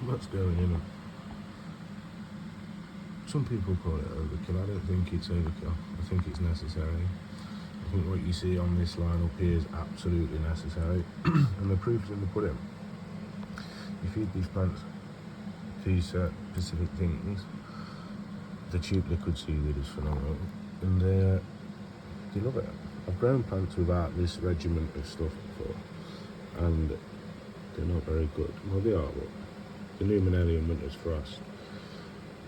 What's going in? Some people call it overkill. I don't think it's overkill. I think it's necessary. I think what you see on this line up here is absolutely necessary. And the proof's in the pudding. You feed these plants these specific things. The tube liquid seaweed is phenomenal, and they love it. I've grown plants without this regimen of stuff before, and they're not very good. Well, they are, but the new Manelian Winter's Frost,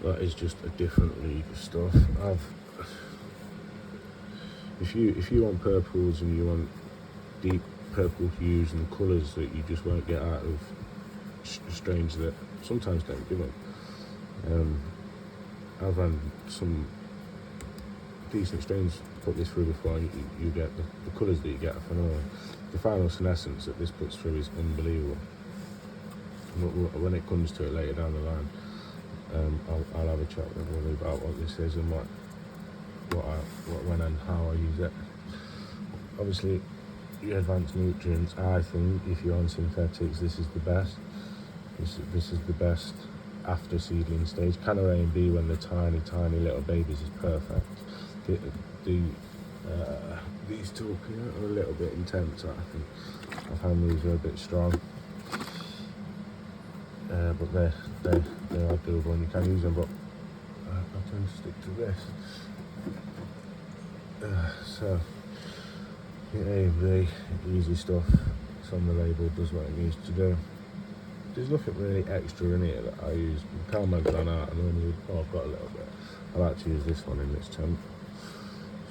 that is just a different league of stuff. If you want purples and you want deep purple hues and colours that you just won't get out of strains that sometimes don't give them. I've run some decent strains, put this through before, and you get the colours that you get are phenomenal. The final senescence that this puts through is unbelievable. When it comes to it later down the line, I'll have a chat with Willie about what this is and when and how I use it. Obviously, your advanced nutrients, I think, if you're on synthetics, this is the best. This is the best after seedling stage. Canner A and B, when they're tiny little babies, is perfect. These two up here are a little bit intense, I think. I found these are a bit strong. But they are doable and you can use them, but I tend to stick to this. So, your A and B, easy stuff. It's on the label, does what it needs to do. There's nothing really extra in here that I use. Calmag's run out, and I've got a little bit. I like to use this one in this temp.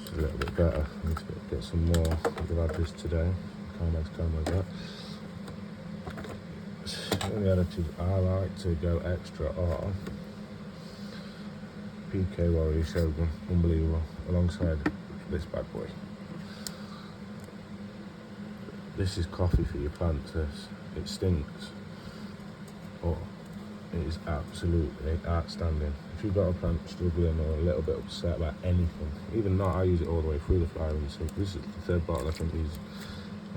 It's a little bit better. I need to get some more. I've had this today. Calmag that. The only additives I like to go extra are PK Warrior Shogun, unbelievable, alongside this bad boy. This is coffee for your plants, this. It stinks, but it is absolutely outstanding. If you've got a plant struggling or a little bit upset about anything, even not, I use it all the way through the flowering. So this is the third bottle I think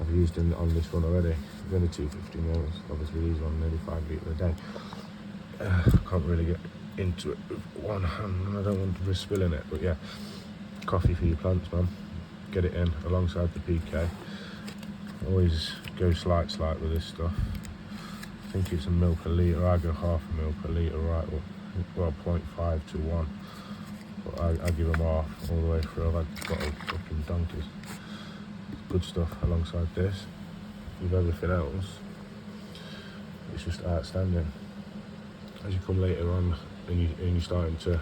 I've used on this one already. It's only 250 mils. Obviously these on nearly 5 litre a day. I can't really get into it with one hand, and I don't want to risk spilling it. But yeah, coffee for your plants, man. Get it in alongside the PK. Always go slight with this stuff. I think it's a mil per litre. I go half a mil per litre, right? Well, 0.5 to 1. But I give them all the way through. I've had bottles fucking donkeys. Good stuff alongside this. With everything else, it's just outstanding. As you come later on and you're starting to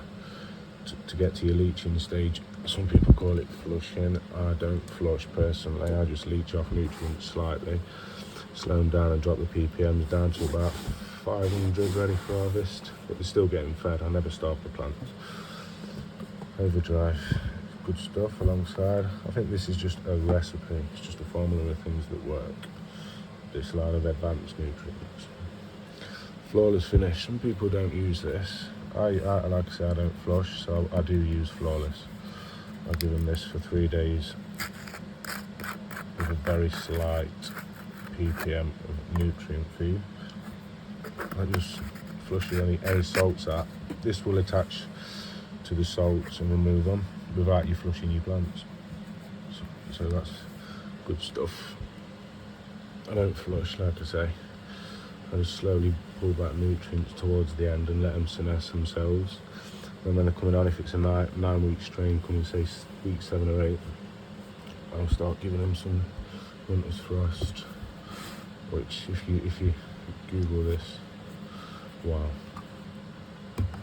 get to your leaching stage, some people call it flushing. I don't flush personally. I just leach off nutrients slightly, slow them down and drop the ppms down to about 500 ready for harvest, but they're still getting fed. I never starve the plants. Overdrive, good stuff alongside. I think this is just a recipe. It's just a formula of things that work. This line of advanced nutrients. Flawless finish. Some people don't use this. I like I say, I don't flush, so I do use Flawless. I'll give them this for 3 days with a very slight ppm of nutrient feed. I just flush any salts out. This will attach to the salts and remove them without you flushing your plants. So that's good stuff. I don't flush, like I say. I just slowly pull back nutrients towards the end and let them senesce themselves. And when they're coming on, if it's a 9-week strain coming, say week 7 or 8, I'll start giving them some Winter's Frost, which if you Google this, wow,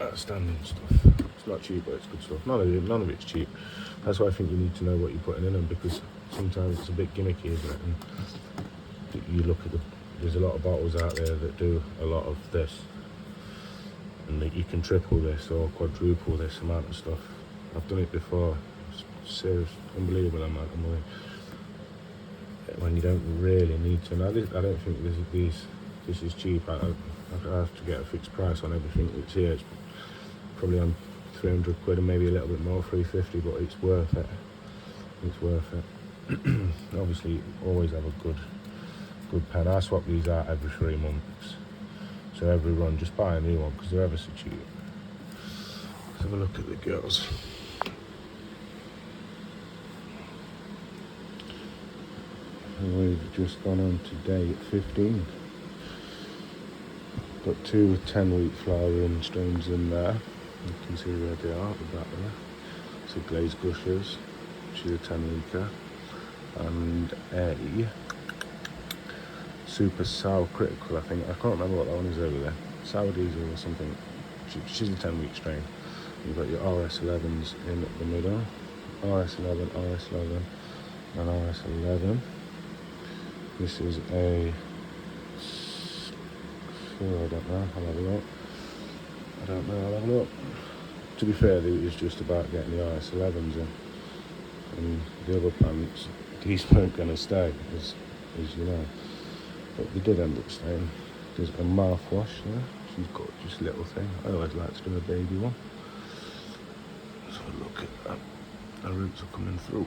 outstanding stuff. It's not cheap, but it's good stuff. None of it's cheap. That's why I think you need to know what you're putting in them, because sometimes it's a bit gimmicky, isn't it? And you look at there's a lot of bottles out there that do a lot of this, and that you can triple this or quadruple this amount of stuff. I've done it before. It's serious, unbelievable amount of money when you don't really need to. Now, I don't think this is cheap. I have to get a fixed price on everything that's here. It's probably on 300 quid and maybe a little bit more, 350, but it's worth it. It's worth it. Obviously, always have a good pen. I swap these out every 3 months. So every run, just buy a new one because they're ever so cheap. Let's have a look at the girls. And we've just gone on to day 15. Got 2 with 10-week flowering strains in there. You can see where they are at the back there. So glazed gushers, she's a 10-weeker, and a super sour critical, I think. I can't remember what that one is over there. Sour diesel or something. She's a 10-week strain. You've got your RS11s in the middle. RS11, RS11, and RS11. This is a... I don't know. I'll have a look. I'll have a look. To be fair, it was just about getting the RS11s in. And the other plants, these weren't going to stay, as you know. But they did end up staying. There's a mouthwash there. She's gorgeous little thing. I always like to do a baby one. So look at that. The roots are coming through.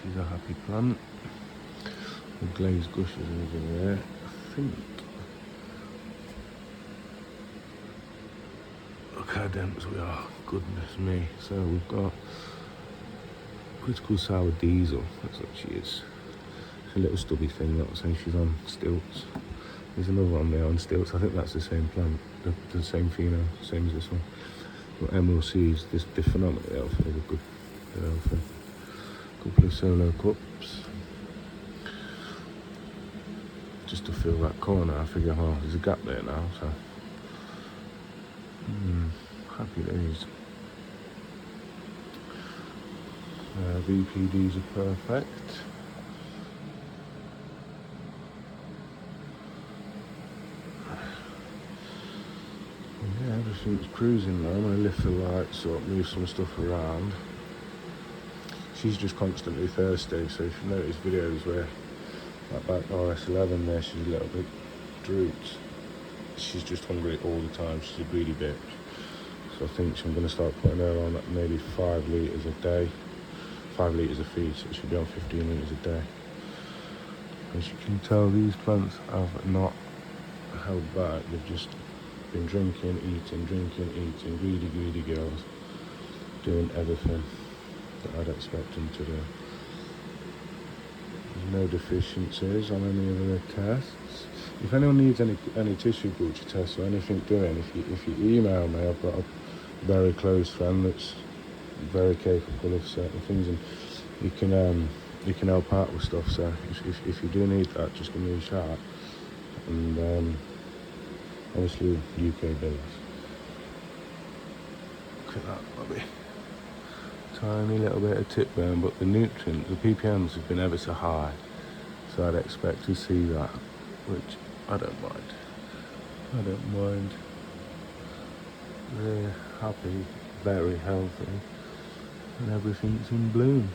She's a happy plant. The glazed gushers over there. I think. Look how dense we are. Goodness me. So we've got critical sour diesel. That's what she is. It's a little stubby thing. That'll say she's on stilts. There's another one there on stilts. I think that's the same plant, the same pheno, same as this one. But Emerald Seeds, they're phenomenally healthy. They're good. They're healthy. Couple of solo cups. Just to fill that corner, I figure, oh, there's a gap there now, so happy days. VPDs are perfect. Yeah, everything's cruising now. I'm going to lift the lights up, move some stuff around. She's just constantly thirsty, so if you notice videos where that back RS11 there, she's a little bit drooped. She's just hungry all the time. She's a greedy bitch. So I think I'm going to start putting her on at maybe 5 litres a day. 5 litres of feed, so it should be on 15 litres a day. As you can tell, these plants have not held back. They've just been drinking, eating, greedy girls, doing everything that I'd expect them to do. There's no deficiencies on any of their tests. If anyone needs any tissue culture tests or anything doing, if you email me, I've got a very close friend that's very capable of certain things, and you can help out with stuff. So if you do need that, just give me a shout. And obviously UK bills. Look at that, Bobby. Tiny little bit of tip burn, but the nutrients, the ppms have been ever so high, so I'd expect to see that, which I don't mind. They're happy, very healthy, and everything's in bloom.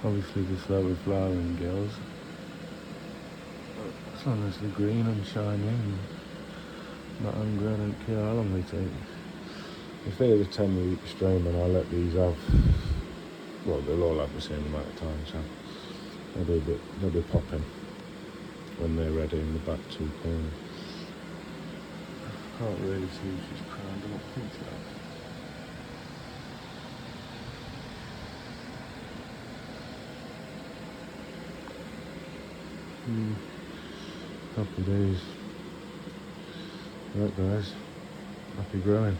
Obviously the slower flowering girls, as long as they're green and shiny and not hungry, I don't care how long they take. If they're the 10-week strain, then I'll let these have, well, they'll all have the same amount of time, so they'll be popping when they're ready in the back 2 corners. Can't really see if she's crowned, I don't think so. Happy days. Right guys, happy growing.